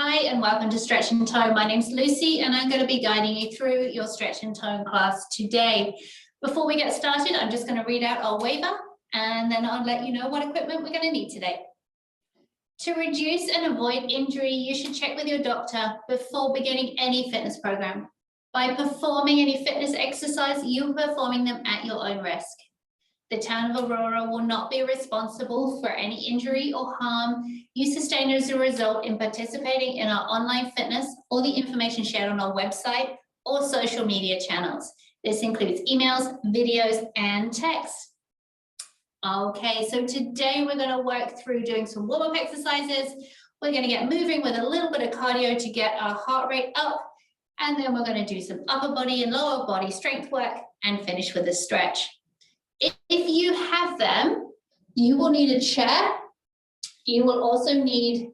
Hi and welcome to Stretch and Tone. My name's Lucy and I'm going to be guiding you through your Stretch and Tone class today. Before we get started, I'm just going to read out our waiver and then I'll let you know what equipment we're going to need today. To reduce and avoid injury, you should check with your doctor before beginning any fitness program. By performing any fitness exercise, you're performing them at your own risk. The town of Aurora will not be responsible for any injury or harm you sustain as a result in participating in our online fitness or the information shared on our website or social media channels. This includes emails, videos, and texts. Okay, so today we're going to work through doing some warm-up exercises. We're going to get moving with a little bit of cardio to get our heart rate up, and then we're going to do some upper body and lower body strength work and finish with a stretch. If you have them, you will need a chair. You will also need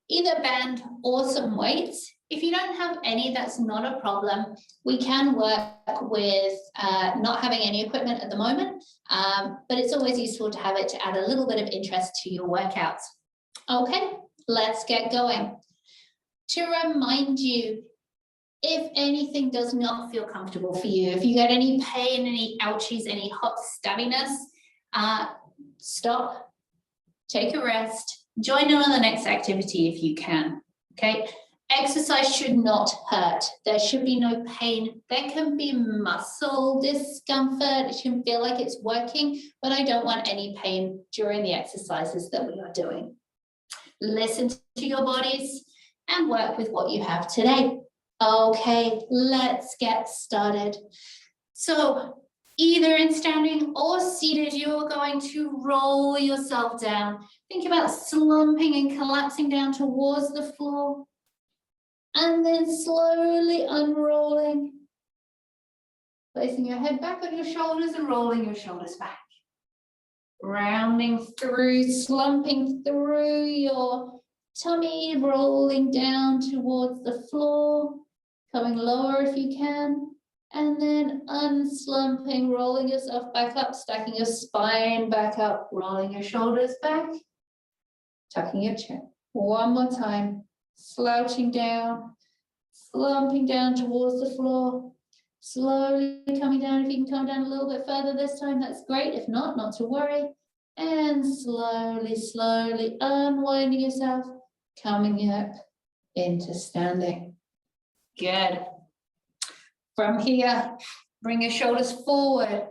either a band or some weights. If you don't have any, that's not a problem. We can work with not having any equipment at the moment, but it's always useful to have it to add a little bit of interest to your workouts. Okay, let's get going. To remind you, if anything does not feel comfortable for you, if you get any pain, any ouchies, any hot stabbiness, stop, take a rest, join in on the next activity if you can, okay? Exercise should not hurt. There should be no pain. There can be muscle discomfort. It should feel like it's working, but I don't want any pain during the exercises that we are doing. Listen to your bodies and work with what you have today. Okay, let's get started. So either in standing or seated, you're going to roll yourself down. Think about slumping and collapsing down towards the floor and then slowly unrolling, placing your head back on your shoulders and rolling your shoulders back. Rounding through, slumping through your tummy, rolling down towards the floor. Coming lower if you can, and then unslumping, rolling yourself back up, stacking your spine back up, rolling your shoulders back, tucking your chin. One more time, slouching down, slumping down towards the floor, slowly coming down. If you can come down a little bit further this time, that's great. If not, not to worry. And slowly, slowly unwinding yourself, coming up into standing. Good. From here, bring your shoulders forward,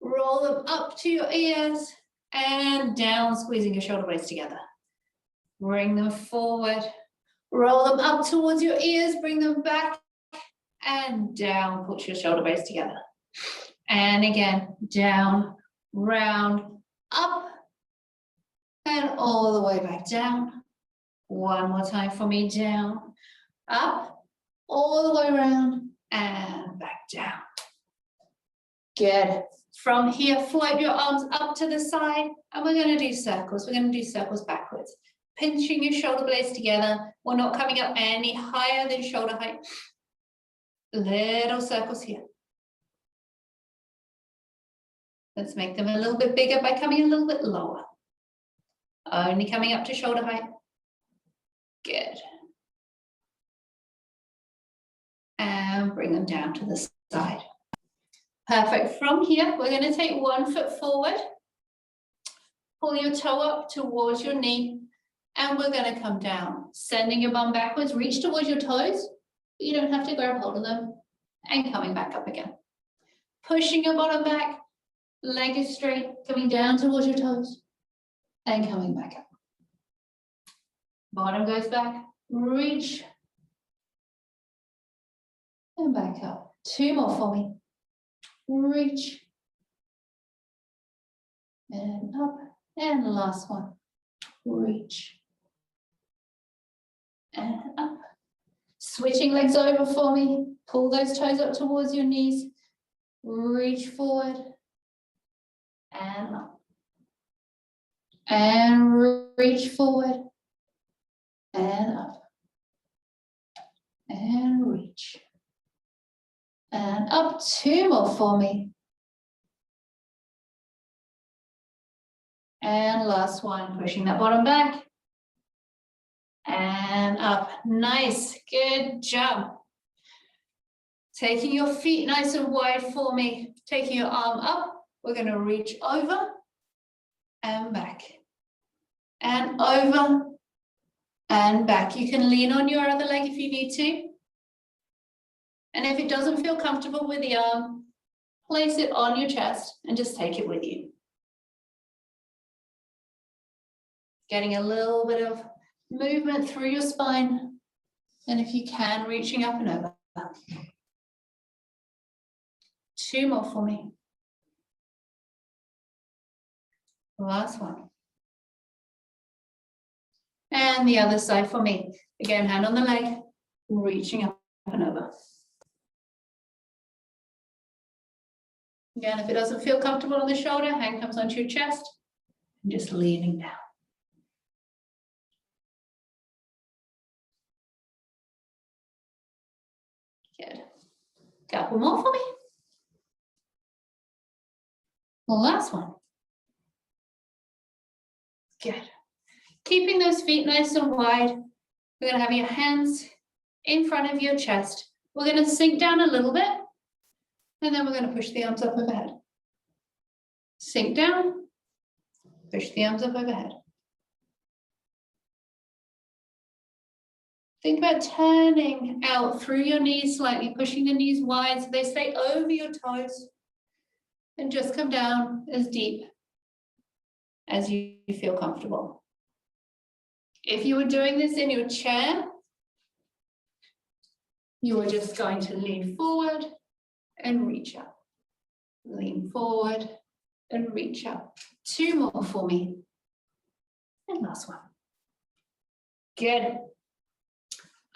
roll them up to your ears and down, squeezing your shoulder blades together. Bring them forward, roll them up towards your ears, bring them back and down, put your shoulder blades together. And again, down, round, up and all the way back down. One more time for me, down, up, all the way around and back down. Good. From here, float your arms up to the side and we're going to do circles. We're going to do circles backwards. Pinching your shoulder blades together. We're not coming up any higher than shoulder height. Little circles here. Let's make them a little bit bigger by coming a little bit lower. Only coming up to shoulder height. Good. And bring them down to the side. Perfect. From here, we're going to take 1 foot forward. Pull your toe up towards your knee. And we're going to come down. Sending your bum backwards. Reach towards your toes. You don't have to grab hold of them. And coming back up again. Pushing your bottom back. Leg is straight. Coming down towards your toes. And coming back up. Bottom goes back. Reach. And back up. 2 more for me. Reach. And up. And last one. Reach. And up. Switching legs over for me. Pull those toes up towards your knees. Reach forward. And up. And reach forward. And up. And reach. And up. 2 more for me. And last one, pushing that bottom back. And up. Nice, good job. Taking your feet nice and wide for me. Taking your arm up. We're going to reach over and back. And over and back. You can lean on your other leg if you need to. And if it doesn't feel comfortable with the arm, place it on your chest and just take it with you. Getting a little bit of movement through your spine. And if you can, reaching up and over. 2 more for me. Last one. And the other side for me. Again, hand on the leg, reaching up and over. Again, if it doesn't feel comfortable on the shoulder, hand comes onto your chest, and just leaning down. Good. Couple more for me. The last one. Good. Keeping those feet nice and wide. We're going to have your hands in front of your chest. We're going to sink down a little bit, and then we're going to push the arms up overhead. Sink down, push the arms up overhead. Think about turning out through your knees slightly, pushing the knees wide so they stay over your toes, and just come down as deep as you feel comfortable. If you were doing this in your chair, you are just going to lean forward and reach up. Lean forward and reach up. 2 more for me. And last one. Good.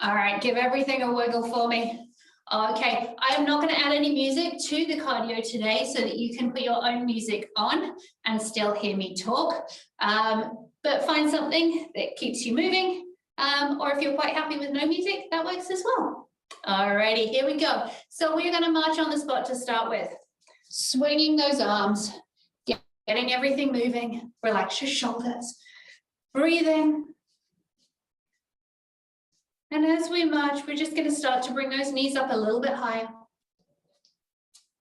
All right, give everything a wiggle for me. Okay, I am not going to add any music to the cardio today so that you can put your own music on and still hear me talk. But find something that keeps you moving. Or if you're quite happy with no music, that works as well. Alrighty, here we go. So we're going to march on the spot to start with. Swinging those arms, getting everything moving. Relax your shoulders. Breathing. And as we march, we're just going to start to bring those knees up a little bit higher.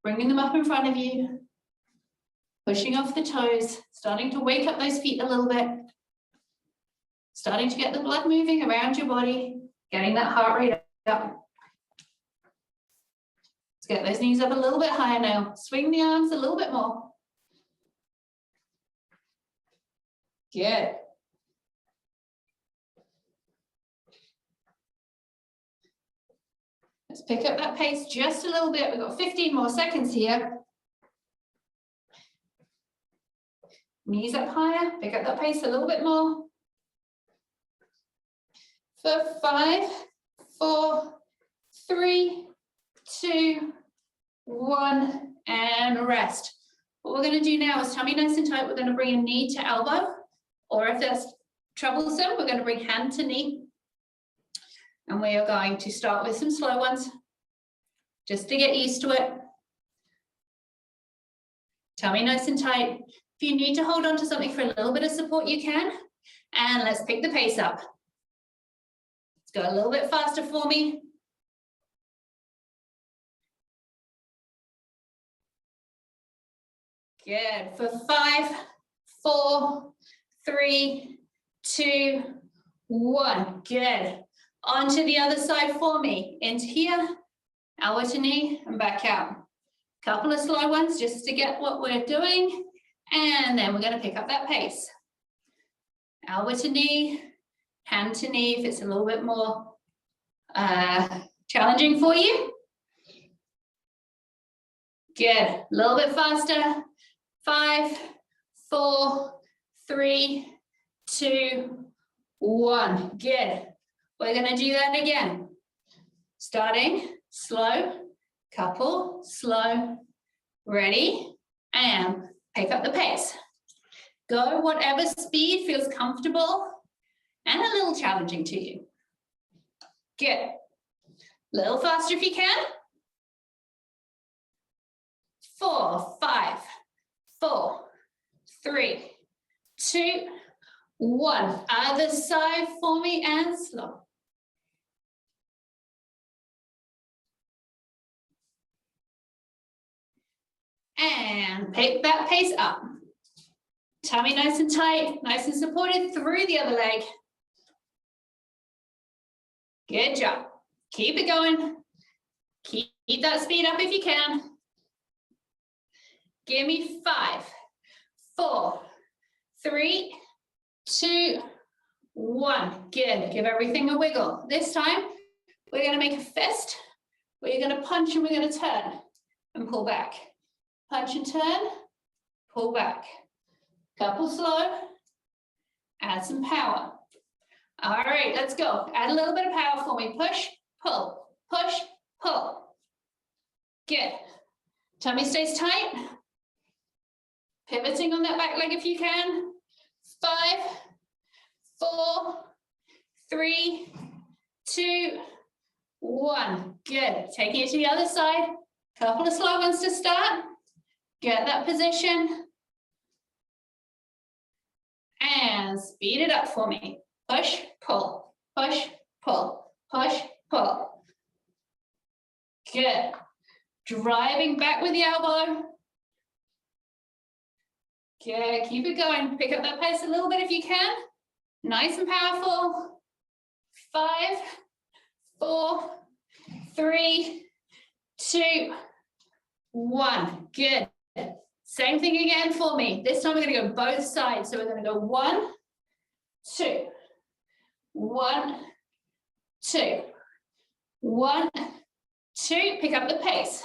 Bringing them up in front of you. Pushing off the toes. Starting to wake up those feet a little bit. Starting to get the blood moving around your body. Getting that heart rate up. Let's get those knees up a little bit higher now. Swing the arms a little bit more. Good. Let's pick up that pace just a little bit. We've got 15 more seconds here. Knees up higher, pick up that pace a little bit more. For 5, 4, 3, 2, 1, and rest. What we're going to do now is tummy nice and tight. We're going to bring a knee to elbow, or if that's troublesome, we're going to bring hand to knee. And we are going to start with some slow ones, just to get used to it. Tummy nice and tight. If you need to hold on to something for a little bit of support, you can. And let's pick the pace up. Let's go a little bit faster for me. Good. For 5, 4, 3, 2, 1. Good. Onto the other side for me. Into here, elbow to knee, and back out. Couple of slow ones just to get what we're doing. And then we're going to pick up that pace. Elbow to knee, hand to knee if it's a little bit more challenging for you. Good. A little bit faster. 5, 4, 3, 2, 1. Good. We're going to do that again. Starting slow, couple, slow, ready, and pick up the pace. Go whatever speed feels comfortable and a little challenging to you. Good. A little faster if you can. 4, 5, 4, 3, 2, 1. Other side for me and slow. And pick that pace up. Tummy nice and tight, nice and supported through the other leg. Good job. Keep it going. Keep that speed up if you can. Give me 5, 4, 3, 2, 1. Good. Give everything a wiggle. This time, we're going to make a fist. We're going to punch and we're going to turn and pull back. Punch and turn, pull back. Couple slow. Add some power. All right, let's go. Add a little bit of power for me. Push, pull, push, pull. Good. Tummy stays tight. Pivoting on that back leg if you can. 5, 4, 3, 2, 1. Good. Taking it to the other side. Couple of slow ones to start. Get that position. And speed it up for me. Push, pull, push, pull, push, pull. Good. Driving back with the elbow. Good. Keep it going. Pick up that pace a little bit if you can. Nice and powerful. 5, 4, 3, 2, 1. Good. Same thing again for me. This time we're going to go both sides. So we're going to go 1, 2, 1, 2, 1, 2. Pick up the pace.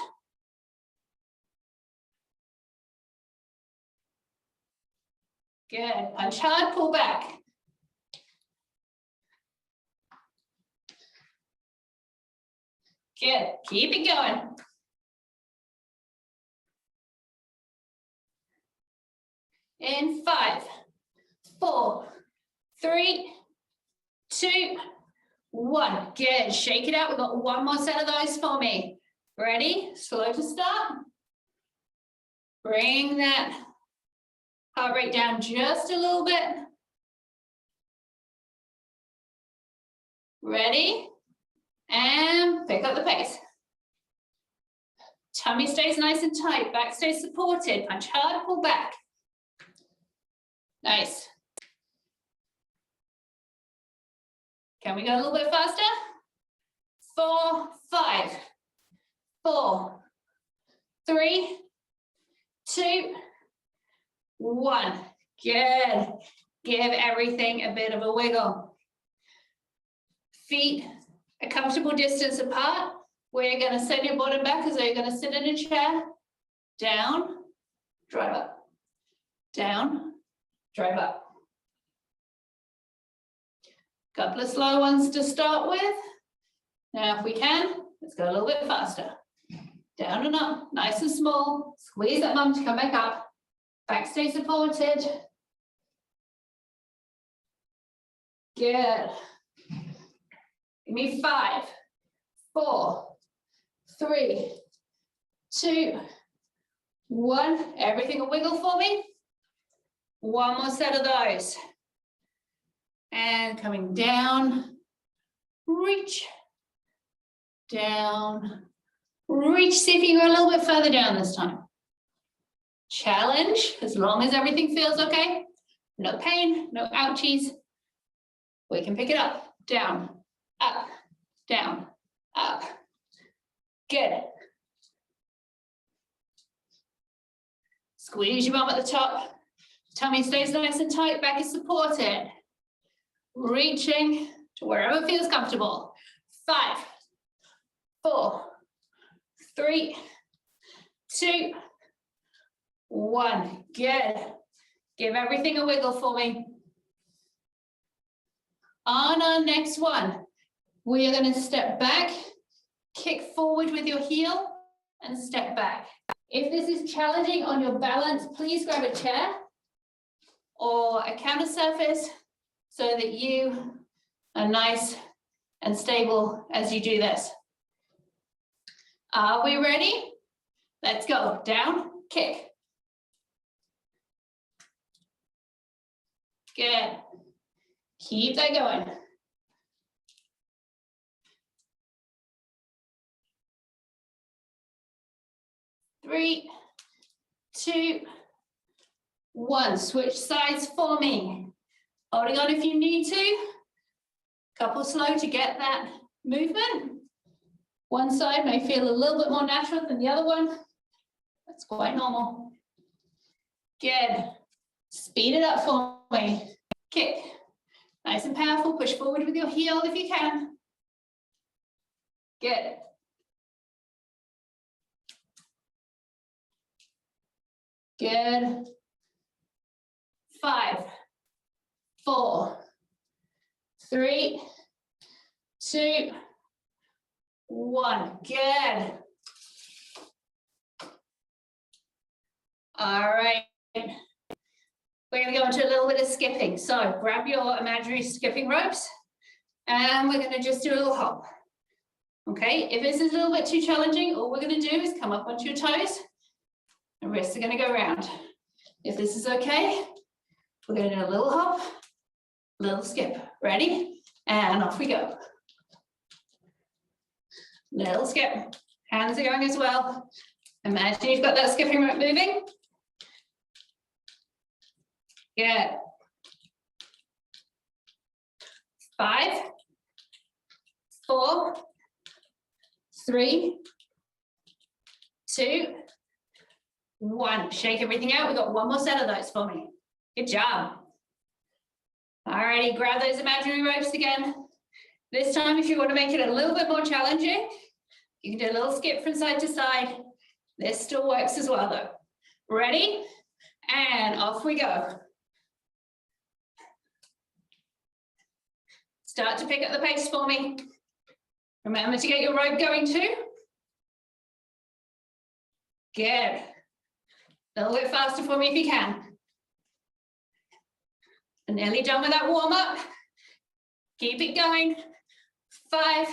Good. Punch hard, pull back. Good. Keep it going. In 5, 4, 3, 2, 1. Good. Shake it out. We've got one more set of those for me. Ready? Slow to start. Bring that heart rate down just a little bit. Ready? And pick up the pace. Tummy stays nice and tight. Back stays supported. Punch hard, pull back. Nice. Can we go a little bit faster? 4, 5, 4, 3, 2, 1. Good. Give everything a bit of a wiggle. Feet a comfortable distance apart. We're going to send your bottom back as though you're going to sit in a chair. Down, drive up. Down, drive up. Couple of slow ones to start with. Now, if we can, let's go a little bit faster. Down and up, nice and small. Squeeze that bum to come back up. Back stay supported. Good. Give me 5, 4, 3, 2, 1. Everything a wiggle for me. One more set of those. And coming down, reach, down, reach. See if you can go a little bit further down this time. Challenge, as long as everything feels okay. No pain, no ouchies. We can pick it up, down, up, down, up. Good. Squeeze your bum at the top. Tummy stays nice and tight, back is supported. Reaching to wherever feels comfortable. 5, 4, 3, 2, 1. Good. Give everything a wiggle for me. On our next one, we are going to step back, kick forward with your heel, and step back. If this is challenging on your balance, please grab a chair or a counter surface so that you are nice and stable as you do this. Are we ready? Let's go. Down, kick. Good. Keep that going. 3, 2, 1. Switch sides for me. Holding on if you need to. Couple slow to get that movement. One side may feel a little bit more natural than the other one. That's quite normal. Good. Speed it up for me. Kick. Nice and powerful. Push forward with your heel if you can. Good. Good. 5, 4, 3, 2, 1. Good. All right. We're going to go into a little bit of skipping. So grab your imaginary skipping ropes and we're going to just do a little hop. Okay, if this is a little bit too challenging, all we're going to do is come up onto your toes and wrists are going to go round. If this is okay, we're going to do a little hop, little skip. Ready? And off we go. Little skip. Hands are going as well. Imagine you've got that skipping rope moving. Good. 5, 4, 3, 2, 1. Shake everything out. We've got one more set of those for me. Good job. Alrighty, grab those imaginary ropes again. This time, if you want to make it a little bit more challenging, you can do a little skip from side to side. This still works as well though. Ready? And off we go. Start to pick up the pace for me. Remember to get your rope going too. Good. A little bit faster for me if you can. Nearly done with that warm up. Keep it going. 5,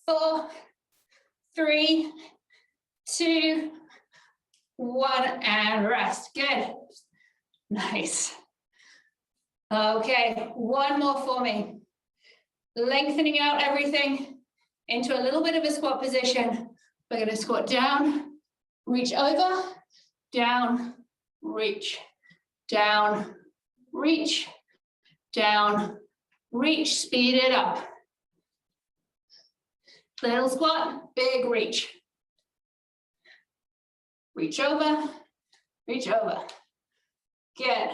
4, 3, 2, 1, and rest. Good. Nice. Okay, one more for me. Lengthening out everything into a little bit of a squat position. We're going to squat down, reach over, down, reach, down, reach, down, reach, speed it up. Little squat, big reach. Reach over, reach over. Good.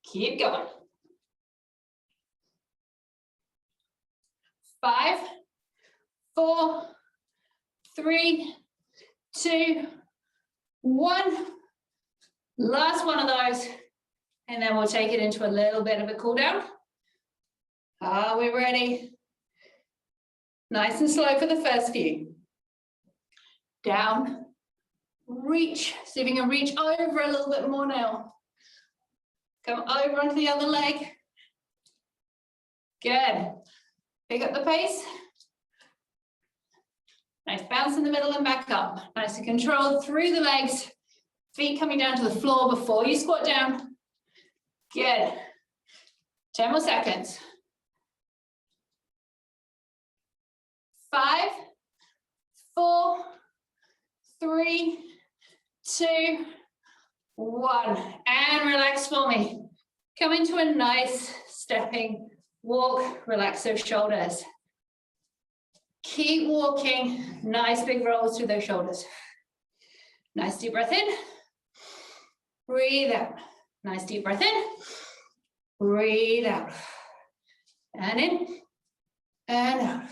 Keep going. 5, 4, 3, 2, 1. Last one of those. And then we'll take it into a little bit of a cool down. Are we ready? Nice and slow for the first few. Down, reach. See if you can reach over a little bit more now. Come over onto the other leg. Good. Pick up the pace. Nice bounce in the middle and back up. Nice and controlled through the legs. Feet coming down to the floor before you squat down. Good. 10 more seconds. 5, 4, 3, 2, 1. And relax for me. Come into a nice stepping walk. Relax those shoulders. Keep walking. Nice big rolls through those shoulders. Nice deep breath in. Breathe out. Nice deep breath in. Breathe out. And in. And out.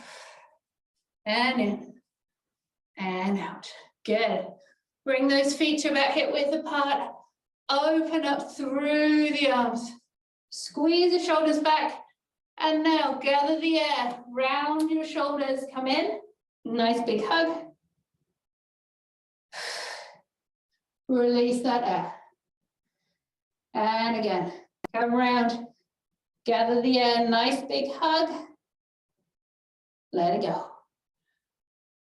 And in. And out. Good. Bring those feet to about hip width apart. Open up through the arms. Squeeze the shoulders back. And now gather the air. Round your shoulders. Come in. Nice big hug. Release that air. And again, come around. Gather the air. Nice big hug. Let it go.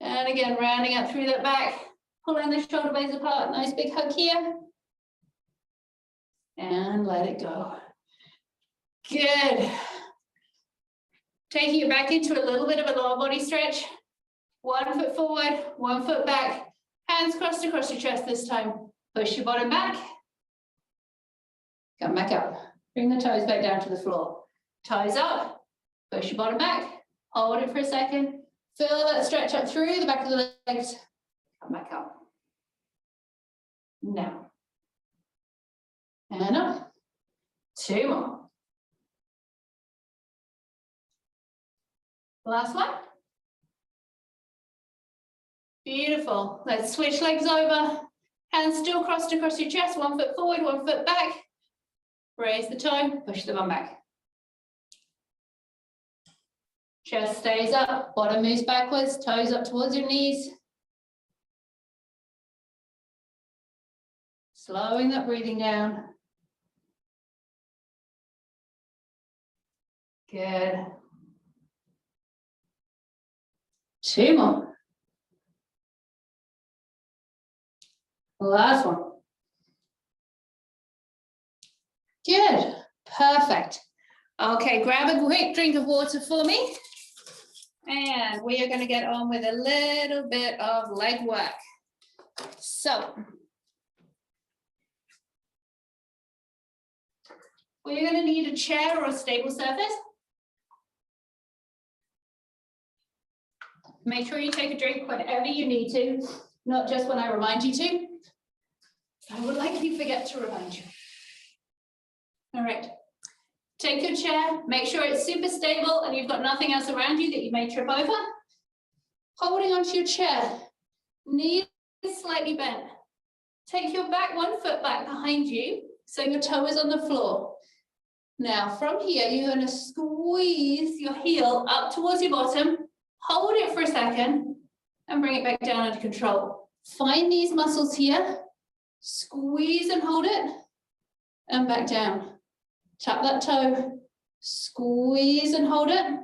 And again, rounding up through that back. Pulling the shoulder blades apart. Nice big hug here. And let it go. Good. Taking it back into a little bit of a lower body stretch. 1 foot forward, 1 foot back. Hands crossed across your chest this time. Push your bottom back. Come back up. Bring the toes back down to the floor. Toes up. Push your bottom back. Hold it for a second. Feel that stretch up through the back of the legs. Come back up. Now. And up. 2 more. Last one. Beautiful. Let's switch legs over. Hands still crossed across your chest. 1 foot forward, 1 foot back. Raise the toe, push the bum back. Chest stays up, bottom moves backwards, toes up towards your knees. Slowing that breathing down. Good. 2 more. Last one. Good. Perfect. Okay, grab a quick drink of water for me. And we are going to get on with a little bit of leg work. So, we're going to need a chair or a stable surface. Make sure you take a drink whenever you need to, not just when I remind you to. I would likely forget to remind you. All right. Take your chair, make sure it's super stable and you've got nothing else around you that you may trip over. Holding onto your chair, knees slightly bent. Take your back 1 foot back behind you so your toe is on the floor. Now from here, you're going to squeeze your heel up towards your bottom, hold it for a second and bring it back down under control. Find these muscles here, squeeze and hold it and back down. Tap that toe, squeeze and hold it.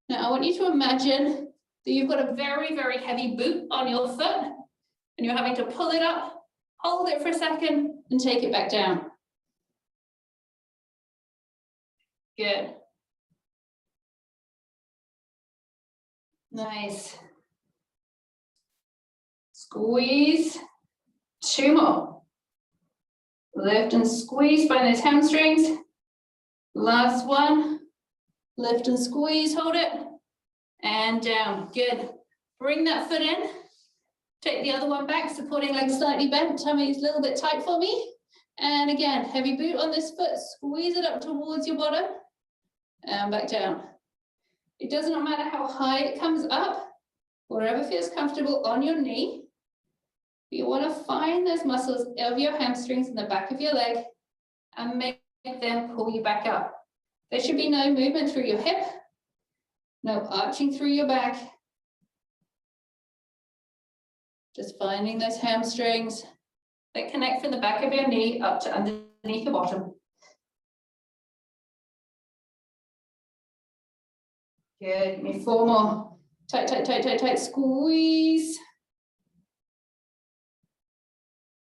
Now I want you to imagine that you've got a very, very heavy boot on your foot and you're having to pull it up, hold it for a second and take it back down. Good. Nice. Squeeze. 2 more. Lift and squeeze, find those hamstrings. Last one. Lift and squeeze, hold it. And down. Good. Bring that foot in. Take the other one back, supporting leg slightly bent. Tummy is a little bit tight for me. And again, heavy boot on this foot. Squeeze it up towards your bottom. And back down. It does not matter how high it comes up. Wherever feels comfortable on your knee. You want to find those muscles of your hamstrings in the back of your leg and make them pull you back up. There should be no movement through your hip, no arching through your back. Just finding those hamstrings that connect from the back of your knee up to underneath your bottom. Good, give me 4 more. Tight, tight, tight, tight, tight, squeeze.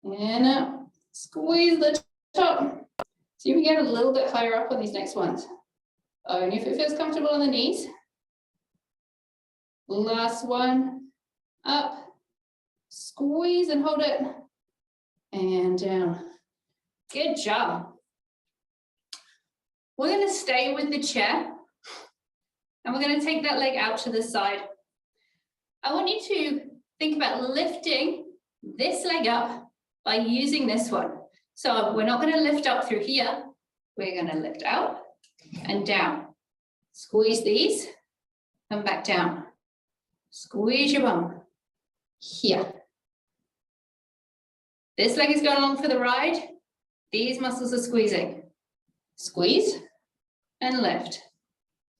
And up, squeeze the top. So you can get a little bit higher up on these next ones. Only if it feels comfortable on the knees. Last one, up, squeeze and hold it, and down. Good job. We're going to stay with the chair, and we're going to take that leg out to the side. I want you to think about lifting this leg up by using this one. So we're not going to lift up through here. We're going to lift out and down. Squeeze these and back down. Squeeze your bum. Here. This leg is going along for the ride. These muscles are squeezing. Squeeze and lift.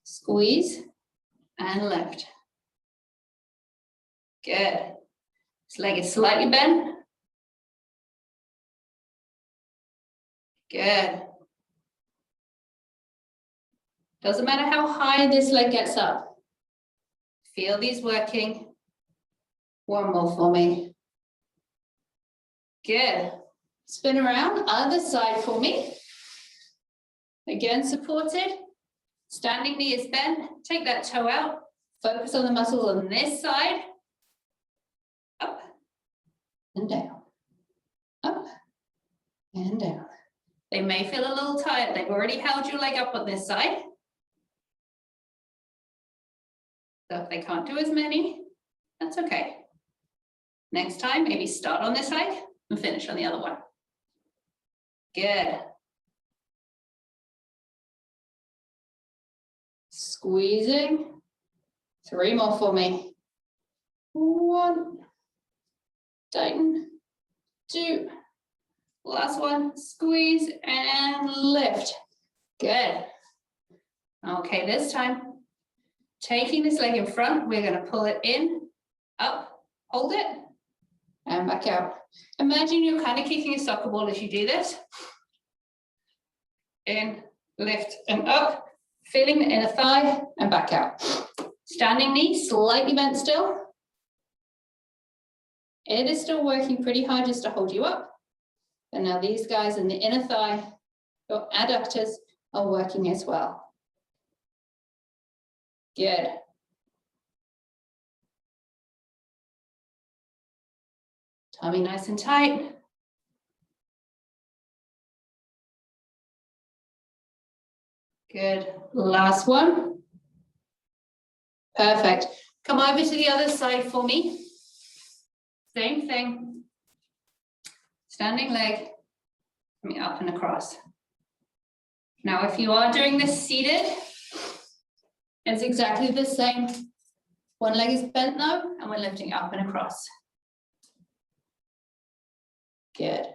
Squeeze and lift. Good. This leg is slightly bent. Good. Doesn't matter how high this leg gets up. Feel these working. 1 more for me. Good. Spin around, other side for me. Again, supported. Standing knee is bent. Take that toe out. Focus on the muscle on this side. Up and down. Up and down. They may feel a little tired. They've already held your leg up on this side. So if they can't do as many, that's okay. Next time, maybe start on this leg and finish on the other one. Good. Squeezing. 3 more for me. 1. Tighten. 2. Last one. Squeeze and lift. Good. Okay, this time, taking this leg in front, we're going to pull it in, up, hold it, and back out. Imagine you're kind of kicking a soccer ball as you do this. In, lift, and up. Feeling the inner thigh, and back out. Standing knee, slightly bent still. It is still working pretty hard just to hold you up. And now these guys in the inner thigh, your adductors, are working as well. Good. Tummy nice and tight. Good. Last one. Perfect. Come over to the other side for me. Same thing. Standing leg, coming up and across. Now, if you are doing this seated, it's exactly the same. One leg is bent though, and we're lifting up and across. Good.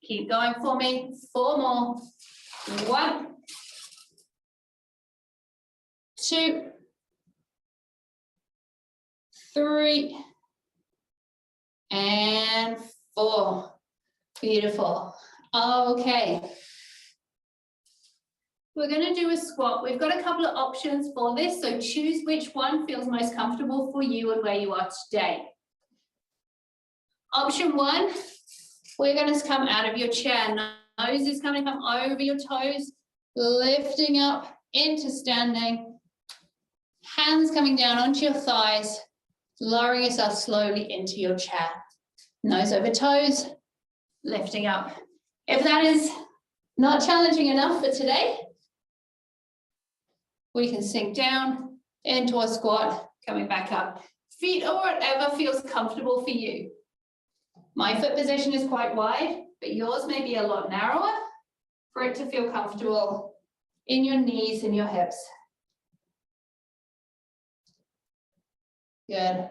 Keep going for me. 4 more. 1, 2, 3, and 4. Beautiful. Okay. We're going to do a squat. We've got a couple of options for this, so choose which one feels most comfortable for you and where you are today. Option 1, we're going to come out of your chair. Nose is going to come over your toes, lifting up into standing. Hands coming down onto your thighs, lowering yourself slowly into your chair. Nose over toes, lifting up. If that is not challenging enough for today, we can sink down into a squat, coming back up. Feet or whatever feels comfortable for you. My foot position is quite wide, but yours may be a lot narrower for it to feel comfortable in your knees and your hips. Good.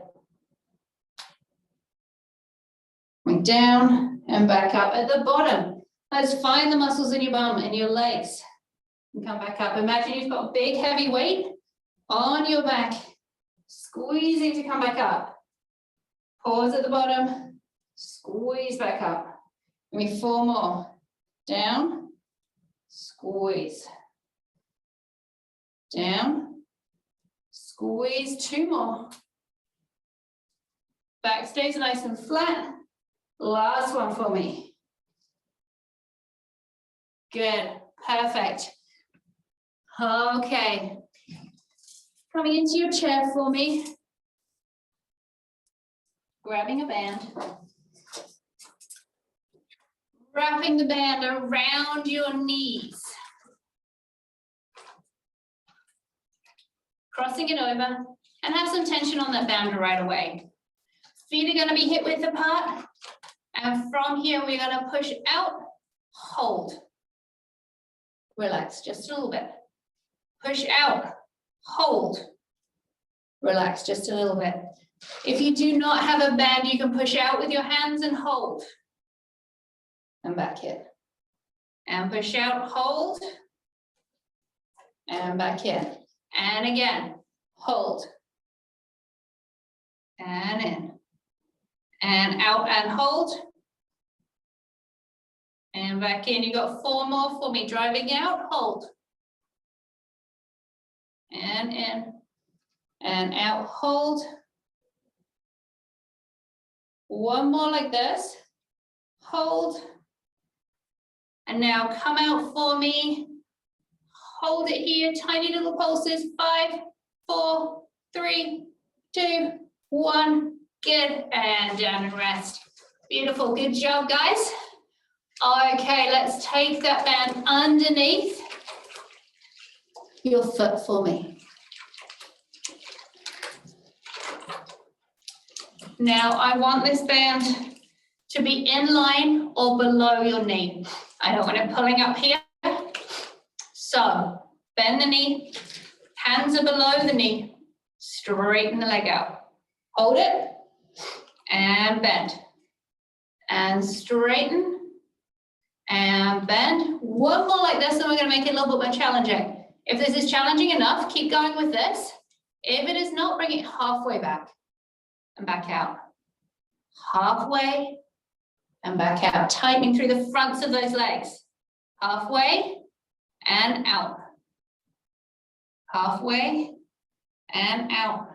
Coming down and back up at the bottom. Let's find the muscles in your bum and your legs. And come back up. Imagine you've got big heavy weight on your back, squeezing to come back up. Pause at the bottom, squeeze back up. Give me 4 more. Down, squeeze. Down, squeeze. 2 more. Back stays nice and flat. Last one for me. Good, perfect. Okay. Coming into your chair for me. Grabbing a band. Wrapping the band around your knees. Crossing it over and have some tension on that band right away. Feet are going to be hip width apart. And from here, we're going to push out, hold. Relax just a little bit. Push out, hold. Relax just a little bit. If you do not have a band, you can push out with your hands and hold. And back in. And push out, hold. And back in. And again, hold. And in. And out and hold. And back in. You got 4 more for me. Driving out, hold. And in. And out, hold. 1 more like this. Hold. And now come out for me. Hold it here, tiny little pulses. 5, 4, 3, 2, 1. Good, and down and rest. Beautiful, good job, guys. Okay, let's take that band underneath your foot for me. Now, I want this band to be in line or below your knee. I don't want it pulling up here. So, bend the knee, hands are below the knee, straighten the leg out. Hold it, and bend. And straighten, and bend. One more like this, and we're gonna make it a little bit more challenging. If this is challenging enough, keep going with this. If it is not, bring it halfway back and back out. Halfway and back out, tightening through the fronts of those legs. Halfway and out. Halfway and out.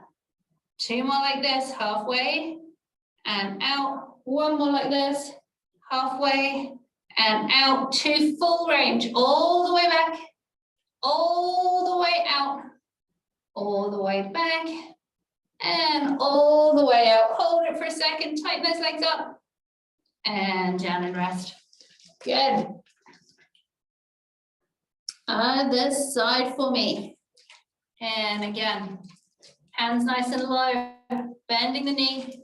2 more like this, halfway and out. 1 more like this, halfway and out. 2 full range, all the way back, all the way out, all the way back, and all the way out. Hold it for a second, tighten those legs up, and down and rest. Good. Other side for me. And again, hands nice and low, bending the knee,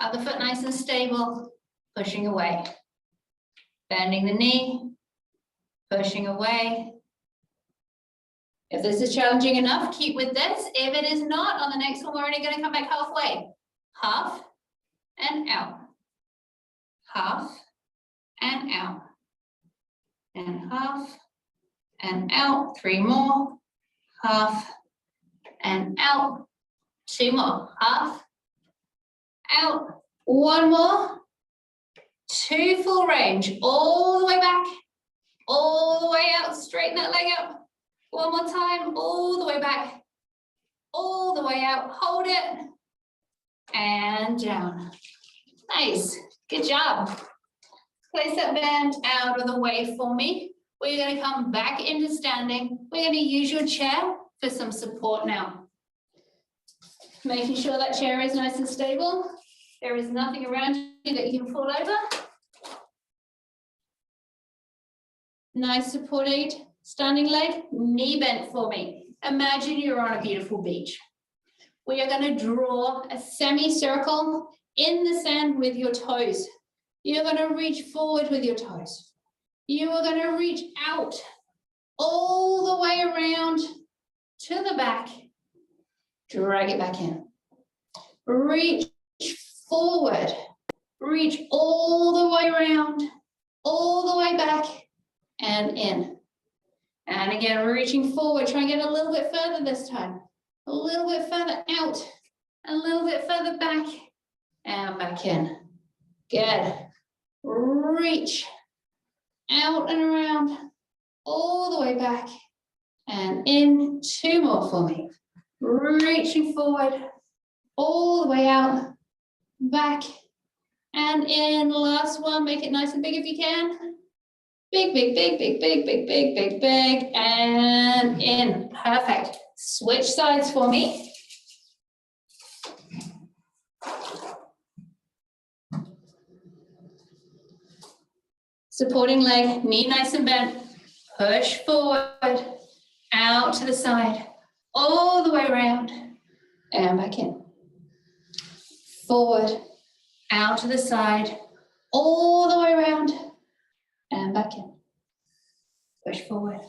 other foot nice and stable, pushing away. Bending the knee, pushing away. If this is challenging enough, keep with this. If it is not, on the next one, we're only going to come back halfway. Half and out. Half and out. And half and out. 3 more. Half and out. 2 more. Half, out. 1 more. 2 full range. All the way back. All the way out. Straighten that leg up. 1 more time. All the way back. All the way out. Hold it. And down. Nice. Good job. Place that band out of the way for me. We're going to come back into standing. We're going to use your chair for some support now. Making sure that chair is nice and stable. There is nothing around you that you can fall over. Nice support aid. Standing leg, knee bent for me. Imagine you're on a beautiful beach. We are going to draw a semicircle in the sand with your toes. You're going to reach forward with your toes. You are going to reach out all the way around to the back. Drag it back in. Reach forward. Reach all the way around, all the way back and in. And again, reaching forward. Try and get a little bit further this time. A little bit further out. A little bit further back and back in. Good. Reach out and around, all the way back and in. 2 more for me. Reaching forward, all the way out, back and in. Last one, make it nice and big if you can. Big, big, big, big, big, big, big, big, big, and in. Perfect. Switch sides for me. Supporting leg, knee nice and bent. Push forward, out to the side, all the way around, and back in. Forward, out to the side, all the way around, and back in. Push forward,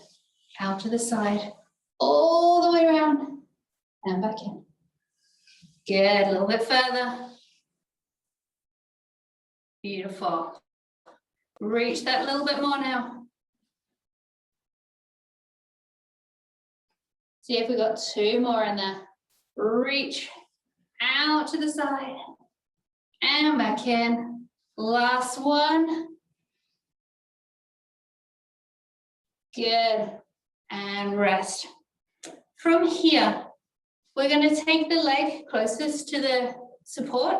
out to the side, all the way around, and back in. Good, a little bit further. Beautiful. Reach that little bit more now. See if we got 2 more in there. Reach out to the side and back in. Last one. Good. And rest. From here, we're going to take the leg closest to the support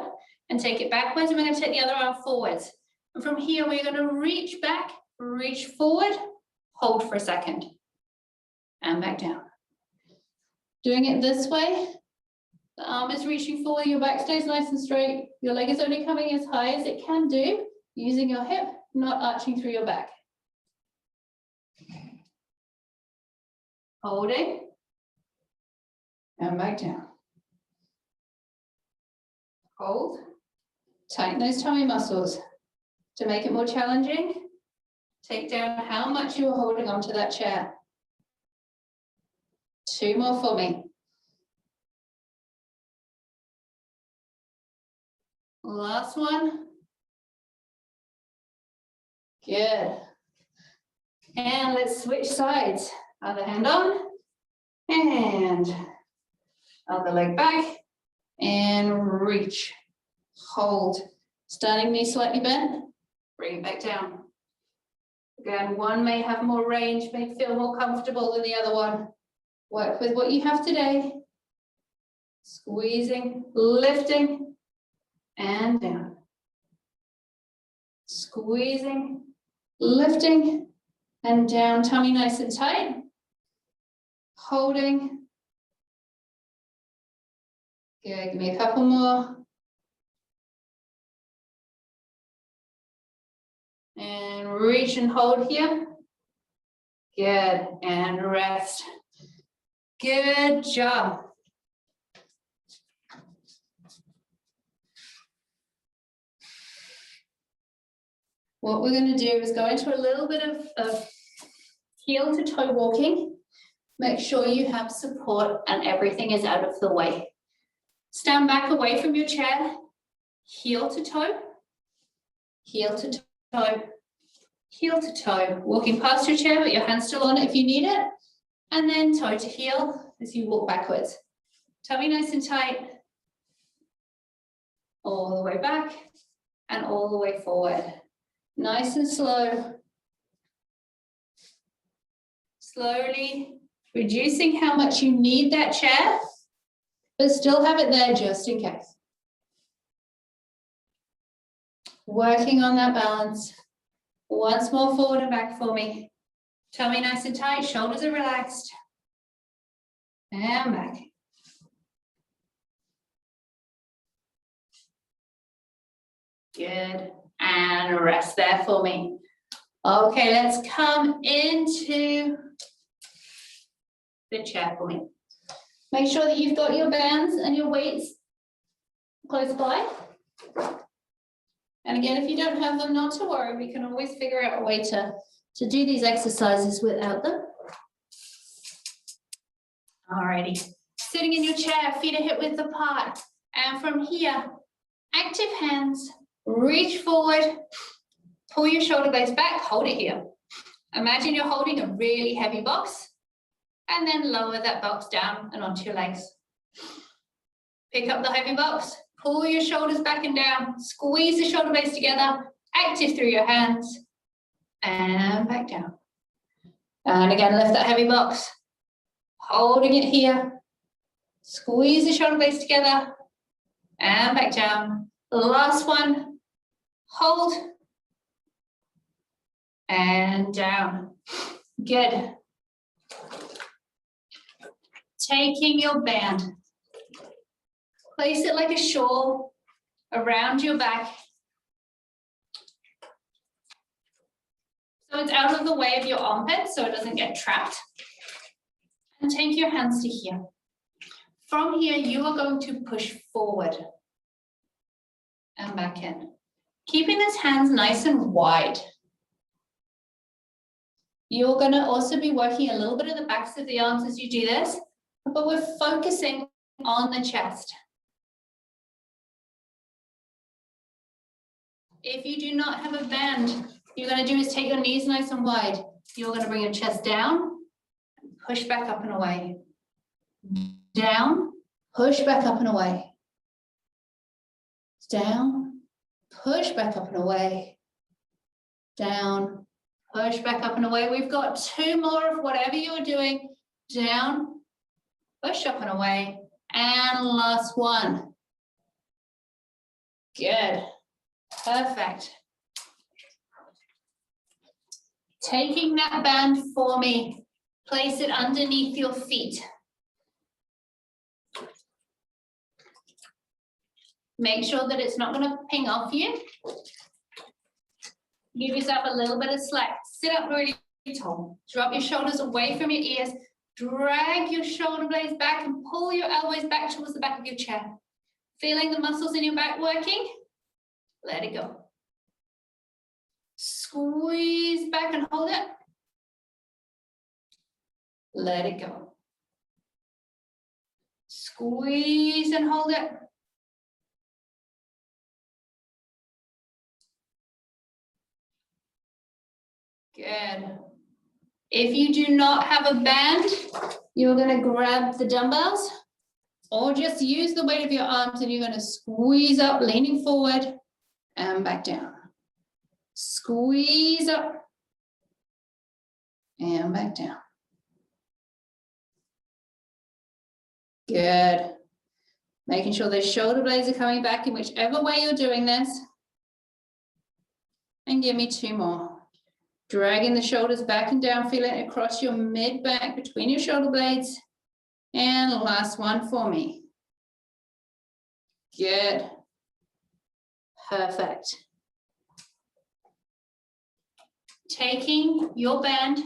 and take it backwards, and we're going to take the other arm forwards. And from here, we're going to reach back reach forward, hold for a second, and back down. Doing it this way, the arm is reaching forward, your back stays nice and straight, your leg is only coming as high as it can do, using your hip, not arching through your back. Holding, and back down. Hold, tighten those tummy muscles. To make it more challenging, take down how much you are holding onto that chair. 2 more for me. Last one. Good. And let's switch sides. Other hand on, and other leg back, and reach. Hold. Starting knee slightly bent, bring it back down. Again, one may have more range, may feel more comfortable than the other one. Work with what you have today. Squeezing, lifting, and down. Squeezing, lifting, and down. Tummy nice and tight. Holding. Good, give me a couple more. And reach and hold here. Good, and rest. Good job. What we're going to do is go into a little bit of heel to toe walking. Make sure you have support and everything is out of the way. Stand back away from your chair, heel to toe, heel to toe, heel to toe. Walking past your chair, but your hand's still on it if you need it. And then toe to heel as you walk backwards. Tummy nice and tight. All the way back and all the way forward. Nice and slow. Slowly reducing how much you need that chair, but still have it there just in case. Working on that balance. Once more forward and back for me. Tummy nice and tight, shoulders are relaxed. And back. Good. And rest there for me. Okay, let's come into the chair for me. Make sure that you've got your bands and your weights close by. And again, if you don't have them, not to worry, we can always figure out a way to do these exercises without them. Alrighty, sitting in your chair, feet are hip width apart. And from here, active hands, reach forward, pull your shoulder blades back, hold it here. Imagine you're holding a really heavy box and then lower that box down and onto your legs. Pick up the heavy box, pull your shoulders back and down, squeeze the shoulder blades together, active through your hands, and back down. And again, lift that heavy box, holding it here, squeeze the shoulder blades together, and back down. Last one, hold, and down. Good. Taking your band, place it like a shawl around your back. So it's out of the way of your armpit so it doesn't get trapped. And take your hands to here. From here, you are going to push forward and back in. Keeping those hands nice and wide. You're going to also be working a little bit of the backs of the arms as you do this, but we're focusing on the chest. If you do not have a band, you're going to do is take your knees nice and wide. You're going to bring your chest down, push back up and away. Down, push back up and away. Down, push back up and away. Down, push back up and away. We've got 2 more of whatever you're doing. Down, push up and away. And last one. Good. Perfect. Taking that band for me, place it underneath your feet. Make sure that it's not going to ping off you. Give yourself a little bit of slack. Sit up really tall. Drop your shoulders away from your ears. Drag your shoulder blades back and pull your elbows back towards the back of your chair. Feeling the muscles in your back working? Let it go. Squeeze back and hold it. Let it go. Squeeze and hold it. Good. If you do not have a band, you're going to grab the dumbbells or just use the weight of your arms and you're going to squeeze up, leaning forward and back down. Squeeze up and back down. Good. Making sure those shoulder blades are coming back in whichever way you're doing this. And give me 2 more. Dragging the shoulders back and down, feeling it across your mid-back between your shoulder blades. And last one for me. Good. Perfect. Taking your band,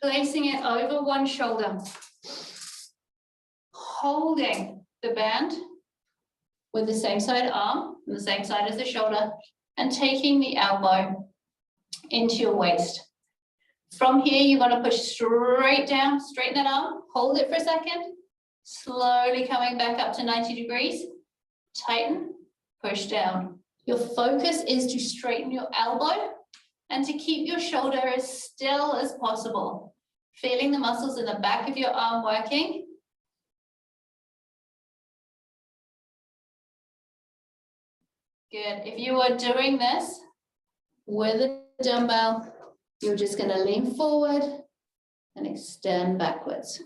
placing it over one shoulder. Holding the band with the same side arm and the same side as the shoulder, and taking the elbow into your waist. From here, you're going to push straight down, straighten that arm, hold it for a second, slowly coming back up to 90 degrees, tighten, push down. Your focus is to straighten your elbow and to keep your shoulder as still as possible. Feeling the muscles in the back of your arm working. Good. If you are doing this with a dumbbell, you're just going to lean forward and extend backwards.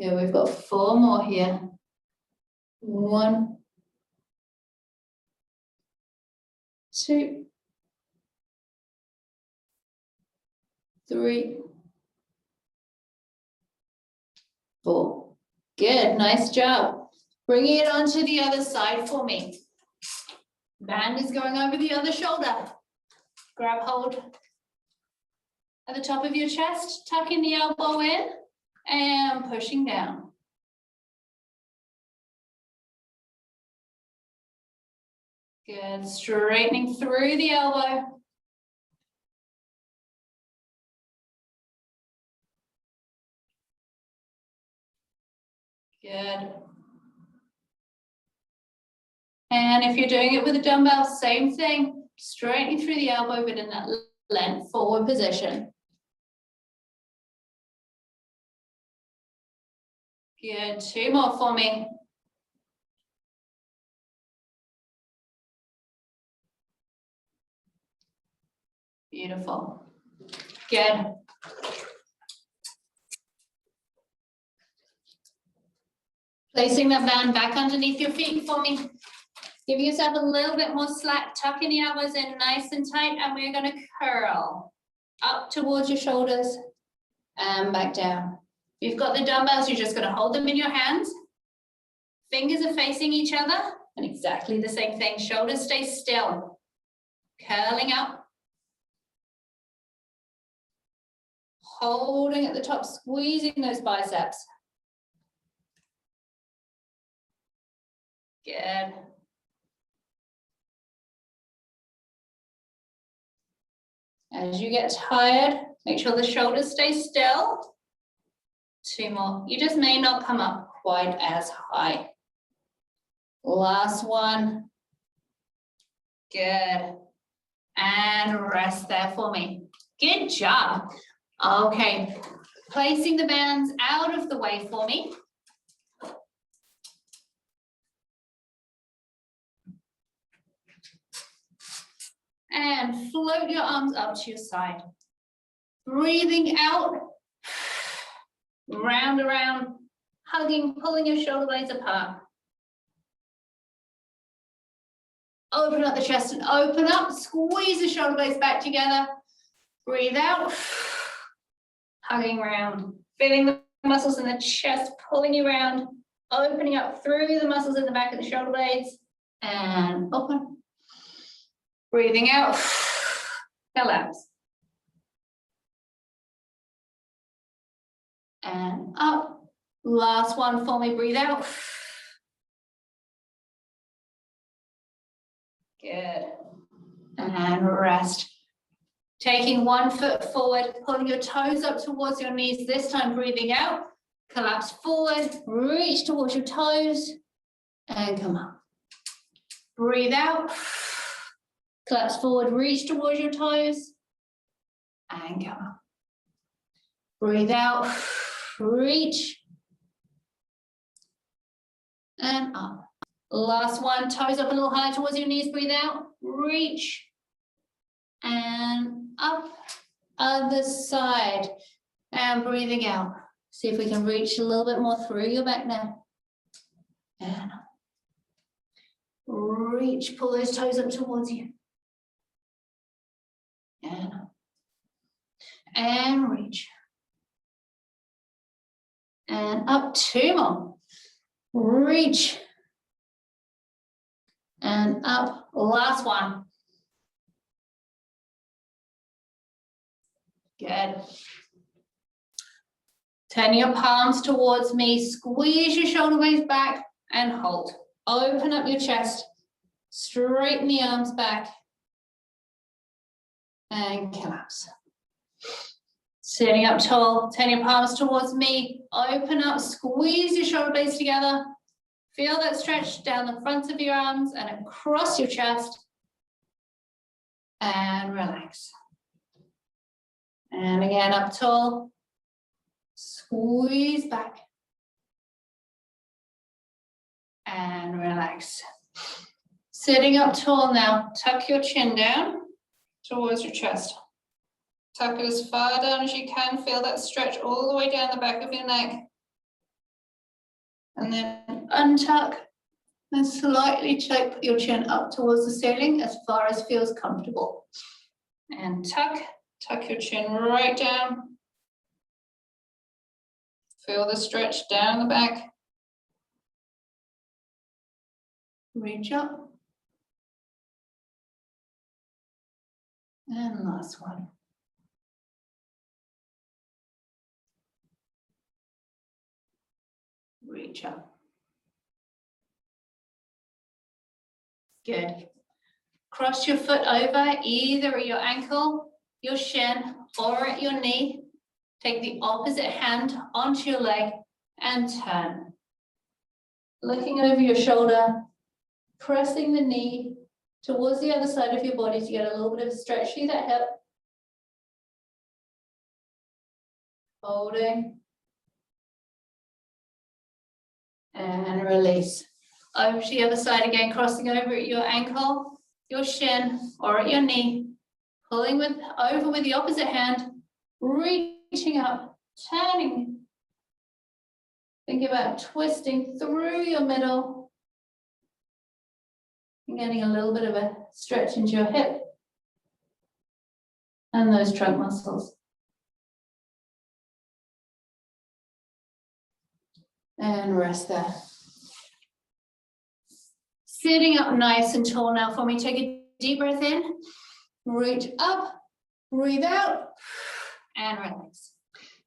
Good. We've got 4 more here. 1, 2, 3, 4. Good, nice job. Bringing it onto the other side for me. Band is going over the other shoulder. Grab hold at the top of your chest, tucking the elbow in and pushing down. Good, straightening through the elbow. Good. And if you're doing it with a dumbbell, same thing. Straightening through the elbow, but in that length forward position. Good. 2 more for me. Beautiful. Good. Placing that band back underneath your feet for me. Give yourself a little bit more slack, tucking the elbows in nice and tight, and we're going to curl up towards your shoulders and back down. If you've got the dumbbells, you're just going to hold them in your hands. Fingers are facing each other, and exactly the same thing. Shoulders stay still, curling up. Holding at the top, squeezing those biceps. Good. As you get tired, make sure the shoulders stay still. 2 more. You just may not come up quite as high. Last one. Good. And rest there for me. Good job. Okay. Placing the bands out of the way for me. And float your arms up to your side. Breathing out, round around, hugging, pulling your shoulder blades apart. Open up the chest and open up. Squeeze the shoulder blades back together. Breathe out. Hugging round. Feeling the muscles in the chest pulling you round. Opening up through the muscles in the back of the shoulder blades. And open. Breathing out. Collapse. And up. Last one for me. Breathe out. Good. And rest. Taking one foot forward, pulling your toes up towards your knees. This time breathing out. Collapse forward. Reach towards your toes. And come up. Breathe out. Collapse forward. Reach towards your toes. And come up. Breathe out. Reach. And up. Last one, toes up a little higher towards your knees, breathe out, reach, and up, other side, and breathing out. See if we can reach a little bit more through your back now. And up. Reach, pull those toes up towards you. And up. And reach. And up, two more. Reach. And up, last one. Good. Turn your palms towards me, squeeze your shoulder blades back and hold. Open up your chest, straighten the arms back and collapse. Sitting up tall, turn your palms towards me, open up, squeeze your shoulder blades together. Feel that stretch down the front of your arms and across your chest. And relax. And again, up tall. Squeeze back. And relax. Sitting up tall now, tuck your chin down towards your chest. Tuck it as far down as you can. Feel that stretch all the way down the back of your neck. And then untuck and slightly take your chin up towards the ceiling as far as feels comfortable. And tuck your chin right down. Feel the stretch down the back. Reach up. And last one. Reach up. Good. Cross your foot over either at your ankle, your shin, or at your knee. Take the opposite hand onto your leg and turn. Looking over your shoulder, pressing the knee towards the other side of your body to get a little bit of a stretch through that hip. Holding. And release. Over to the other side again, crossing over at your ankle, your shin, or at your knee. Pulling over with the opposite hand, reaching up, turning. Think about twisting through your middle. And getting a little bit of a stretch into your hip. And those trunk muscles. And rest there. Sitting up nice and tall now for me. Take a deep breath in. Reach up. Breathe out. And relax.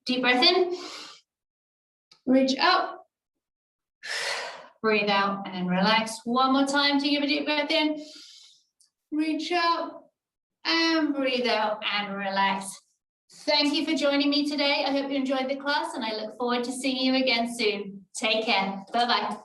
Deep breath in. Reach up. Breathe out and relax. One more time to give a deep breath in. Reach up. And breathe out and relax. Thank you for joining me today. I hope you enjoyed the class and I look forward to seeing you again soon. Take care. Bye-bye.